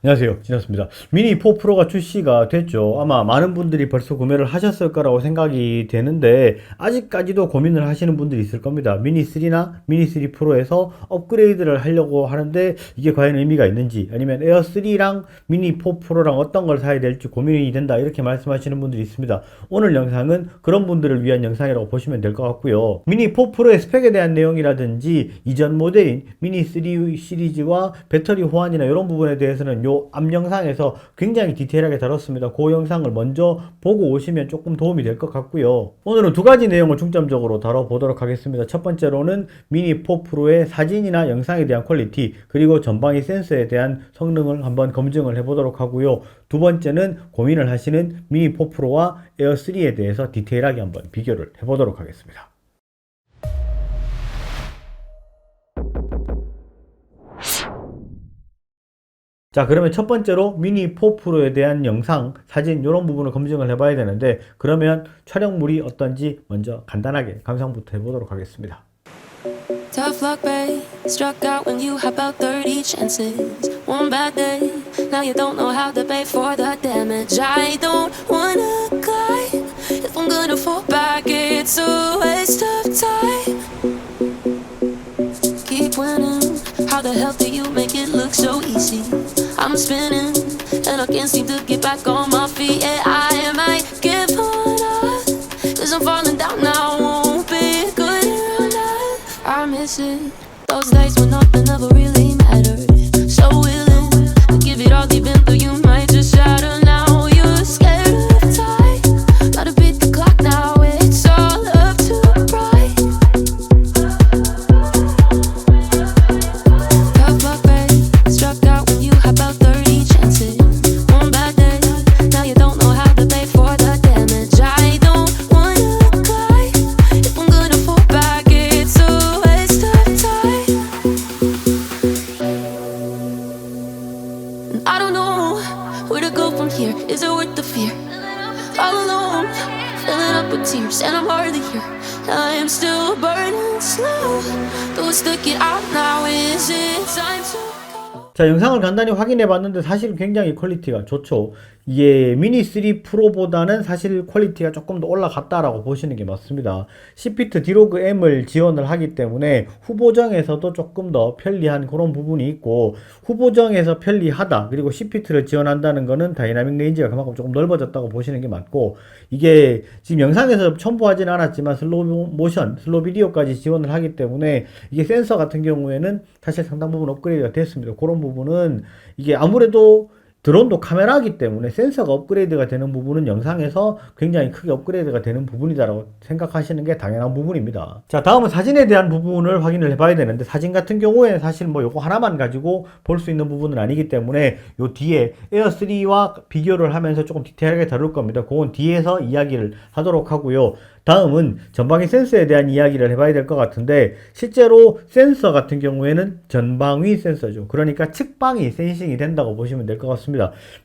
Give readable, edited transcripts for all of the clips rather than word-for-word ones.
안녕하세요, 진았습니다. 미니 4 프로가 출시가 됐죠. 아마 많은 분들이 벌써 구매를 하셨을 거라고 생각이 되는데 아직까지도 고민을 하시는 분들이 있을 겁니다. 미니 3나 미니 3 프로에서 업그레이드를 하려고 하는데 이게 과연 의미가 있는지, 아니면 에어 3랑 미니 4 프로랑 어떤 걸 사야 될지 고민이 된다, 이렇게 말씀하시는 분들이 있습니다. 오늘 영상은 그런 분들을 위한 영상이라고 보시면 될 것 같고요. 미니 4 프로의 스펙에 대한 내용이라든지 이전 모델인 미니 3 시리즈와 배터리 호환이나 이런 부분에 대해서는 앞 영상에서 굉장히 디테일하게 다뤘습니다. 그 영상을 먼저 보고 오시면 조금 도움이 될 것 같고요. 오늘은 두 가지 내용을 중점적으로 다뤄보도록 하겠습니다. 첫 번째로는 미니 4 프로의 사진이나 영상에 대한 퀄리티, 그리고 전방위 센서에 대한 성능을 한번 검증을 해보도록 하고요. 두 번째는 고민을 하시는 미니 4 프로와 에어 3에 대해서 디테일하게 한번 비교를 해보도록 하겠습니다. 자, 그러면 첫 번째로 미니 4 프로에 대한 영상, 사진 이런 부분을 검증을 해봐야 되는데, 그러면 촬영물이 어떤지 먼저 간단하게 감상부터 해보도록 하겠습니다. Tough luck, babe. Struck out when you had about 30 chances. One bad day, now you don't know how to pay for the damage. I don't wanna climb. If I'm gonna fall back, it's a waste of time. Keep winning. How the hell do you make it look so easy? I'm spinning, and I can't seem to get back on my feet. Yeah, I might give up, cause I'm falling down now. Won't be good enough. I miss it, those days when nothing ever really mattered. So willing to give it all deep into you, might just shatter now. You're scared of time, gotta beat the clock now. It's all up to pride. Tough luck, babe. Struck out when you had about 30 chances. One bad day, now you don't know how to pay for the damage. I don't wanna climb. If I'm gonna fall back, it's a waste of time. And I don't know where to go from here. Is it worth the fear? All alone, filling up with tears, and I'm hardly here. I am still burning slow. Do I stick it out now? Is it time to go? 자, 영상을 간단히 확인해 봤는데 사실 굉장히 퀄리티가 좋죠. 이게 미니 3 프로보다는 사실 퀄리티가 조금 더 올라갔다라고 보시는 게 맞습니다. Cfit 디로그 M을 지원을 하기 때문에 후보정에서도 조금 더 편리한 그런 부분이 있고, 후보정에서 편리하다, 그리고 Cfit를 지원한다는 거는 다이나믹 레인지가 그만큼 조금 넓어졌다고 보시는 게 맞고, 이게 지금 영상에서 첨부하지는 않았지만 슬로우 모션, 슬로우 비디오까지 지원을 하기 때문에 이게 센서 같은 경우에는 사실 상당 부분 업그레이드가 됐습니다. 그런 부분은 이게 아무래도 드론도 카메라이기 때문에 센서가 업그레이드가 되는 부분은 영상에서 굉장히 크게 업그레이드가 되는 부분이다라고 생각하시는 게 당연한 부분입니다. 자, 다음은 사진에 대한 부분을 확인을 해봐야 되는데, 사진 같은 경우에는 사실 뭐 요거 하나만 가지고 볼 수 있는 부분은 아니기 때문에 요 뒤에 에어 3와 비교를 하면서 조금 디테일하게 다룰 겁니다. 그건 뒤에서 이야기를 하도록 하고요. 다음은 전방위 센서에 대한 이야기를 해봐야 될 것 같은데, 실제로 센서 같은 경우에는 전방위 센서죠. 그러니까 측방이 센싱이 된다고 보시면 될 것 같습니다.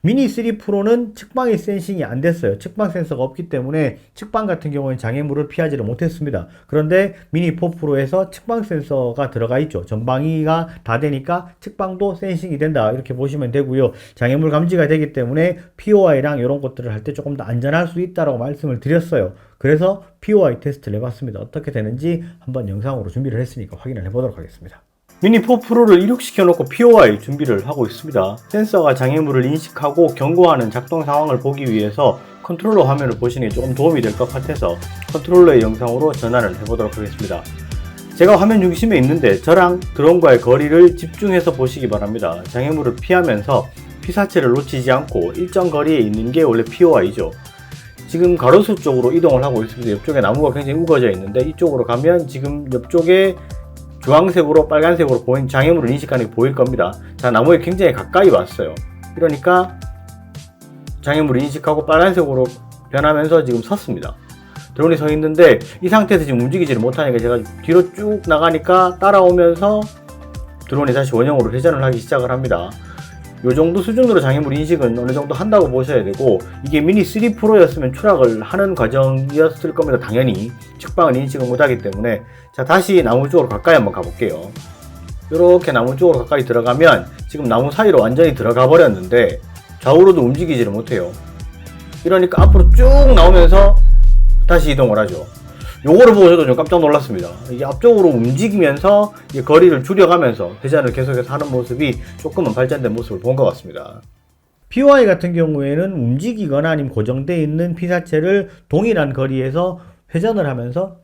미니 3 프로는 측방이 센싱이 안 됐어요. 측방 센서가 없기 때문에 측방 같은 경우에는 장애물을 피하지를 못했습니다. 그런데 미니 4 프로에서 측방 센서가 들어가 있죠. 전방위가 다 되니까 측방도 센싱이 된다, 이렇게 보시면 되고요. 장애물 감지가 되기 때문에 POI랑 이런 것들을 할 때 조금 더 안전할 수 있다라고 말씀을 드렸어요. 그래서 POI 테스트를 해봤습니다. 어떻게 되는지 한번 영상으로 준비를 했으니까 확인을 해보도록 하겠습니다. 미니 4 프로를 이륙시켜 놓고 POI 준비를 하고 있습니다. 센서가 장애물을 인식하고 경고하는 작동 상황을 보기 위해서 컨트롤러 화면을 보시는 게 조금 도움이 될 것 같아서 컨트롤러의 영상으로 전환을 해보도록 하겠습니다. 제가 화면 중심에 있는데 저랑 드론과의 거리를 집중해서 보시기 바랍니다. 장애물을 피하면서 피사체를 놓치지 않고 일정 거리에 있는 게 원래 POI죠. 지금 가로수 쪽으로 이동을 하고 있습니다. 옆쪽에 나무가 굉장히 우거져 있는데 이쪽으로 가면 지금 옆쪽에 주황색으로 빨간색으로 보인 장애물을 인식하는 게 보일 겁니다. 자, 나무에 굉장히 가까이 왔어요. 그러니까 장애물을 인식하고 빨간색으로 변하면서 지금 섰습니다. 드론이 서 있는데 이 상태에서 지금 움직이지를 못하니까 제가 뒤로 쭉 나가니까 따라오면서 드론이 다시 원형으로 회전을 하기 시작을 합니다. 요 정도 수준으로 장애물 인식은 어느 정도 한다고 보셔야 되고, 이게 미니 3 프로였으면 추락을 하는 과정이었을 겁니다. 당연히 측방은 인식을 못하기 때문에. 자, 다시 나무 쪽으로 가까이 한번 가볼게요. 이렇게 나무 쪽으로 가까이 들어가면 지금 나무 사이로 완전히 들어가 버렸는데 좌우로도 움직이지를 못해요. 이러니까 앞으로 쭉 나오면서 다시 이동을 하죠. 요거를 보고 저도 좀 깜짝 놀랐습니다. 이게 앞쪽으로 움직이면서 이게 거리를 줄여가면서 회전을 계속해서 하는 모습이 조금은 발전된 모습을 본 것 같습니다. POI 같은 경우에는 움직이거나 아니면 고정되어 있는 피사체를 동일한 거리에서 회전을 하면서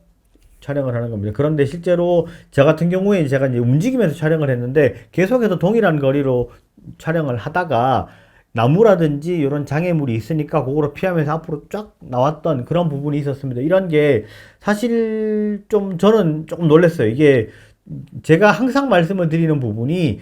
촬영을 하는 겁니다. 그런데 실제로 저 같은 경우에 제가 이제 움직이면서 촬영을 했는데 계속해서 동일한 거리로 촬영을 하다가 나무라든지 이런 장애물이 있으니까 그거를 피하면서 앞으로 쫙 나왔던 그런 부분이 있었습니다. 이런 게 사실 좀 저는 조금 놀랐어요. 이게 제가 항상 말씀을 드리는 부분이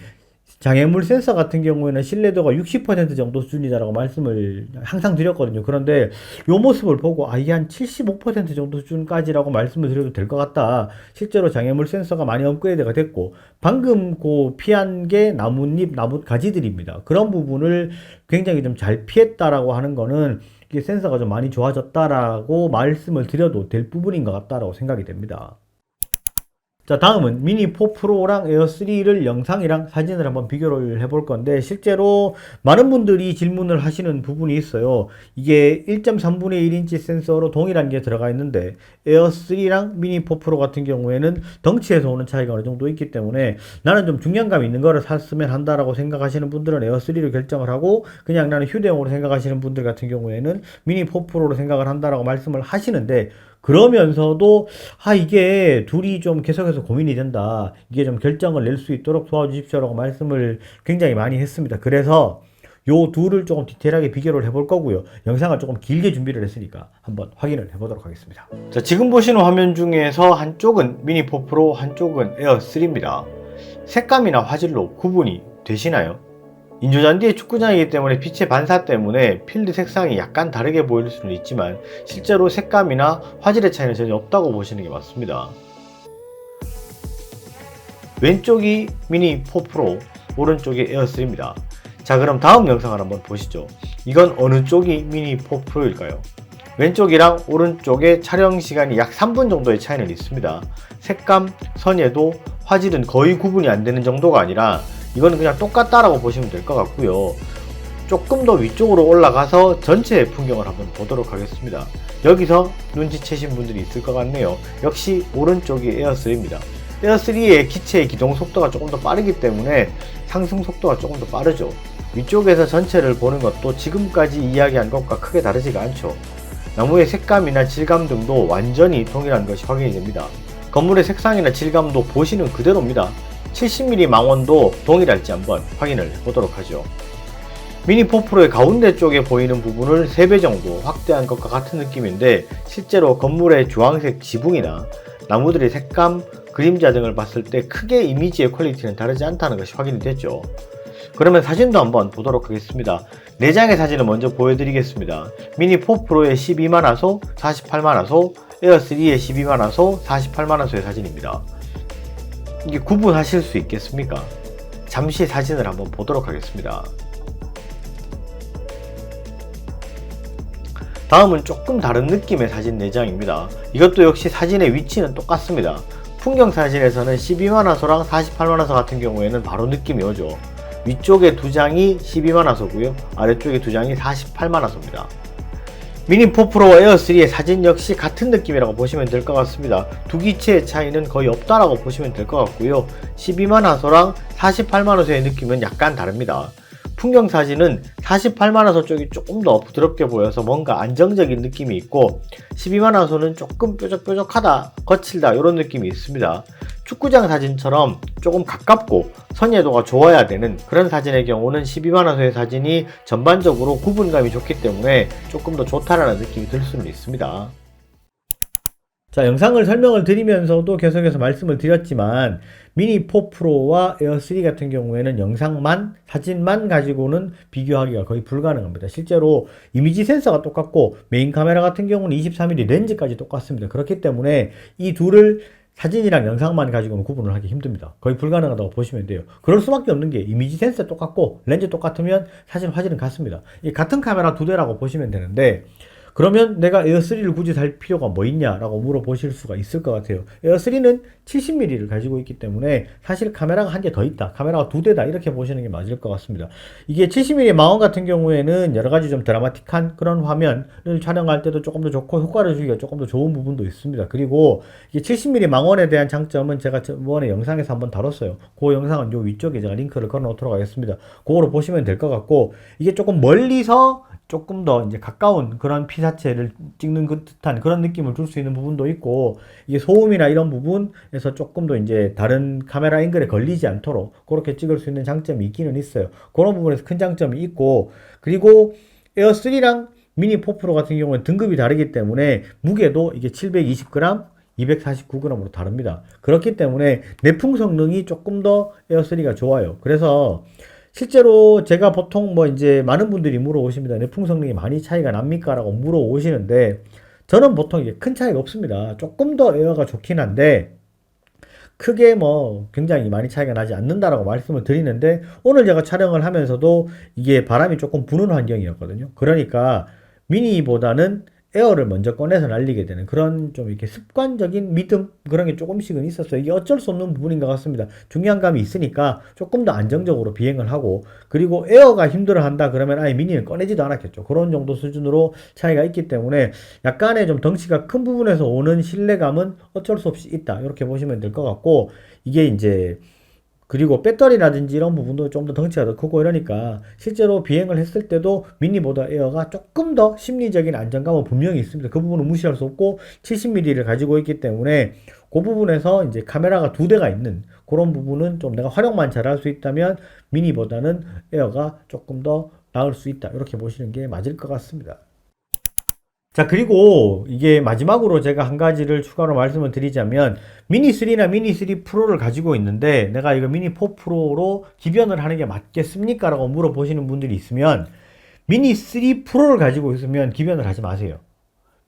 장애물 센서 같은 경우에는 신뢰도가 60% 정도 수준이다라고 말씀을 항상 드렸거든요. 그런데 이 모습을 보고 이게 한 75% 정도 수준까지라고 말씀을 드려도 될 것 같다. 실제로 장애물 센서가 많이 업그레이드가 됐고 방금 그 피한 게 나뭇잎, 나뭇가지들입니다. 그런 부분을 굉장히 좀 잘 피했다라고 하는 거는 이게 센서가 좀 많이 좋아졌다라고 말씀을 드려도 될 부분인 것 같다라고 생각이 됩니다. 자, 다음은 미니 4 프로랑 에어 3를 영상이랑 사진을 한번 비교를 해볼 건데 실제로 많은 분들이 질문을 하시는 부분이 있어요. 이게 1.3분의 1인치 센서로 동일한 게 들어가 있는데 에어 3랑 미니 4 프로 같은 경우에는 덩치에서 오는 차이가 어느 정도 있기 때문에 나는 좀 중량감 있는 거를 샀으면 한다라고 생각하시는 분들은 에어 3를 결정을 하고 그냥 나는 휴대용으로 생각하시는 분들 같은 경우에는 미니 4 프로로 생각을 한다라고 말씀을 하시는데 그러면서도 이게 둘이 좀 계속해서 고민이 된다. 이게 좀 결정을 낼 수 있도록 도와주십시오라고 말씀을 굉장히 많이 했습니다. 그래서 요 둘을 조금 디테일하게 비교를 해볼 거고요. 영상을 조금 길게 준비를 했으니까 한번 확인을 해보도록 하겠습니다. 자, 지금 보시는 화면 중에서 한쪽은 미니 4 프로, 한쪽은 에어 3입니다. 색감이나 화질로 구분이 되시나요? 인조잔디의 축구장이기 때문에 빛의 반사 때문에 필드 색상이 약간 다르게 보일 수는 있지만 실제로 색감이나 화질의 차이는 전혀 없다고 보시는 게 맞습니다. 왼쪽이 미니 4 프로, 오른쪽이 에어 3입니다. 자, 그럼 다음 영상을 한번 보시죠. 이건 어느 쪽이 미니 4 프로일까요? 왼쪽이랑 오른쪽의 촬영 시간이 약 3분 정도의 차이는 있습니다. 색감, 선예도, 화질은 거의 구분이 안 되는 정도가 아니라 이거는 그냥 똑같다라고 보시면 될 것 같고요. 조금 더 위쪽으로 올라가서 전체 풍경을 한번 보도록 하겠습니다. 여기서 눈치채신 분들이 있을 것 같네요. 역시 오른쪽이 에어3입니다. 에어3의 기체의 기동 속도가 조금 더 빠르기 때문에 상승 속도가 조금 더 빠르죠. 위쪽에서 전체를 보는 것도 지금까지 이야기한 것과 크게 다르지가 않죠. 나무의 색감이나 질감 등도 완전히 동일한 것이 확인이 됩니다. 건물의 색상이나 질감도 보시는 그대로입니다. 70mm 망원도 동일할지 한번 확인을 해보도록 하죠. 미니 4 프로의 가운데 쪽에 보이는 부분을 3배 정도 확대한 것과 같은 느낌인데 실제로 건물의 주황색 지붕이나 나무들의 색감, 그림자 등을 봤을 때 크게 이미지의 퀄리티는 다르지 않다는 것이 확인이 됐죠. 그러면 사진도 한번 보도록 하겠습니다. 4장의 사진을 먼저 보여드리겠습니다. 미니 4 프로의 12만화소, 48만화소, 에어 3의 12만화소, 48만화소의 사진입니다. 이게 구분하실 수 있겠습니까? 잠시 사진을 한번 보도록 하겠습니다. 다음은 조금 다른 느낌의 사진 4장입니다. 이것도 역시 사진의 위치는 똑같습니다. 풍경 사진에서는 12만화소랑 48만화소 같은 경우에는 바로 느낌이 오죠. 위쪽에 2장이 12만화소고요. 아래쪽에 2장이 48만화소입니다. 미니 4 프로와 에어 3의 사진 역시 같은 느낌이라고 보시면 될 것 같습니다. 두 기체의 차이는 거의 없다라고 보시면 될 것 같고요. 12만화소랑 48만화소의 느낌은 약간 다릅니다. 풍경 사진은 48만화소 쪽이 조금 더 부드럽게 보여서 뭔가 안정적인 느낌이 있고 12만화소는 조금 뾰족뾰족하다, 거칠다 이런 느낌이 있습니다. 축구장 사진처럼 조금 가깝고 선예도가 좋아야 되는 그런 사진의 경우는 12만화소의 사진이 전반적으로 구분감이 좋기 때문에 조금 더 좋다라는 느낌이 들 수는 있습니다. 자, 영상을 설명을 드리면서도 계속해서 말씀을 드렸지만 미니 4 프로와 에어 3 같은 경우에는 영상만, 사진만 가지고는 비교하기가 거의 불가능합니다. 실제로 이미지 센서가 똑같고 메인 카메라 같은 경우는 23mm 렌즈까지 똑같습니다. 그렇기 때문에 이 둘을 사진이랑 영상만 가지고는 구분을 하기 힘듭니다. 거의 불가능하다고 보시면 돼요. 그럴 수밖에 없는 게 이미지 센서 똑같고 렌즈 똑같으면 사진 화질은 같습니다. 이 같은 카메라 두 대라고 보시면 되는데 그러면 내가 에어3를 굳이 살 필요가 뭐 있냐라고 물어보실 수가 있을 것 같아요. 에어3는 70mm를 가지고 있기 때문에 사실 카메라가 한 개 더 있다, 카메라가 두 대다, 이렇게 보시는 게 맞을 것 같습니다. 이게 70mm 망원 같은 경우에는 여러 가지 좀 드라마틱한 그런 화면을 촬영할 때도 조금 더 좋고 효과를 주기가 조금 더 좋은 부분도 있습니다. 그리고 이게 70mm 망원에 대한 장점은 제가 저번에 영상에서 한번 다뤘어요. 그 영상은 요 위쪽에 제가 링크를 걸어 놓도록 하겠습니다. 그거로 보시면 될 것 같고, 이게 조금 멀리서 조금 더 이제 가까운 그런 피사체를 찍는 듯한 그런 느낌을 줄 수 있는 부분도 있고, 이게 소음이나 이런 부분에서 조금 더 이제 다른 카메라 앵글에 걸리지 않도록 그렇게 찍을 수 있는 장점이 있기는 있어요. 그런 부분에서 큰 장점이 있고, 그리고 에어3랑 미니 4 프로 같은 경우는 등급이 다르기 때문에 무게도 이게 720g, 249g으로 다릅니다. 그렇기 때문에 내풍 성능이 조금 더 에어3가 좋아요. 그래서 실제로 제가 보통 뭐 이제 많은 분들이 물어오십니다. 내풍 성능이 많이 차이가 납니까? 라고 물어오시는데, 저는 보통 이게 큰 차이가 없습니다. 조금 더 에어가 좋긴 한데 크게 뭐 굉장히 많이 차이가 나지 않는다라고 말씀을 드리는데, 오늘 제가 촬영을 하면서도 이게 바람이 조금 부는 환경이었거든요. 그러니까 미니보다는 에어를 먼저 꺼내서 날리게 되는 그런 좀 이렇게 습관적인 믿음, 그런 게 조금씩은 있었어요. 이게 어쩔 수 없는 부분인 것 같습니다. 중요한 감이 있으니까 조금 더 안정적으로 비행을 하고, 그리고 에어가 힘들어 한다 그러면 아예 미니를 꺼내지도 않았겠죠. 그런 정도 수준으로 차이가 있기 때문에 약간의 좀 덩치가 큰 부분에서 오는 신뢰감은 어쩔 수 없이 있다, 이렇게 보시면 될 것 같고, 이게 이제 그리고 배터리라든지 이런 부분도 좀 더 덩치가 더 크고 이러니까 실제로 비행을 했을 때도 미니보다 에어가 조금 더 심리적인 안정감은 분명히 있습니다. 그 부분은 무시할 수 없고, 70mm를 가지고 있기 때문에 그 부분에서 이제 카메라가 두 대가 있는 그런 부분은 좀 내가 활용만 잘할 수 있다면 미니보다는 에어가 조금 더 나을 수 있다, 이렇게 보시는 게 맞을 것 같습니다. 자, 그리고 이게 마지막으로 제가 한 가지를 추가로 말씀을 드리자면, 미니3나 미니3 프로를 가지고 있는데 내가 이거 미니4 프로로 기변을 하는 게 맞겠습니까? 라고 물어보시는 분들이 있으면, 미니3 프로를 가지고 있으면 기변을 하지 마세요.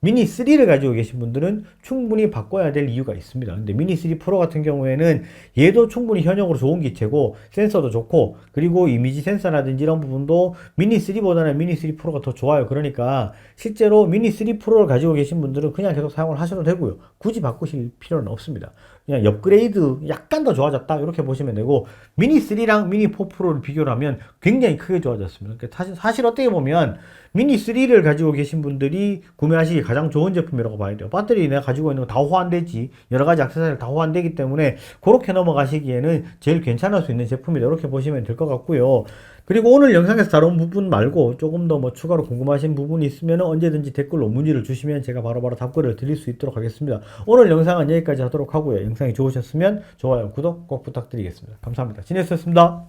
미니3를 가지고 계신 분들은 충분히 바꿔야 될 이유가 있습니다. 근데 미니3 프로 같은 경우에는 얘도 충분히 현역으로 좋은 기체고 센서도 좋고, 그리고 이미지 센서라든지 이런 부분도 미니3보다는 미니3 프로가 더 좋아요. 그러니까 실제로 미니3 프로를 가지고 계신 분들은 그냥 계속 사용을 하셔도 되고요. 굳이 바꾸실 필요는 없습니다. 그냥 업그레이드 약간 더 좋아졌다, 이렇게 보시면 되고, 미니3랑 미니4 프로를 비교를 하면 굉장히 크게 좋아졌습니다. 그러니까 사실 어떻게 보면 미니3를 가지고 계신 분들이 구매하시기 가장 좋은 제품이라고 봐야 돼요. 배터리 내가 가지고 있는 거 다 호환되지, 여러가지 액세서리를 다 호환되기 때문에 그렇게 넘어가시기에는 제일 괜찮을 수 있는 제품이다, 이렇게 보시면 될 것 같고요. 그리고 오늘 영상에서 다룬 부분 말고 조금 더 뭐 추가로 궁금하신 부분이 있으면 언제든지 댓글로 문의를 주시면 제가 바로바로 답글을 드릴 수 있도록 하겠습니다. 오늘 영상은 여기까지 하도록 하고요. 영상이 좋으셨으면 좋아요, 구독 꼭 부탁드리겠습니다. 감사합니다. 지냈었습니다.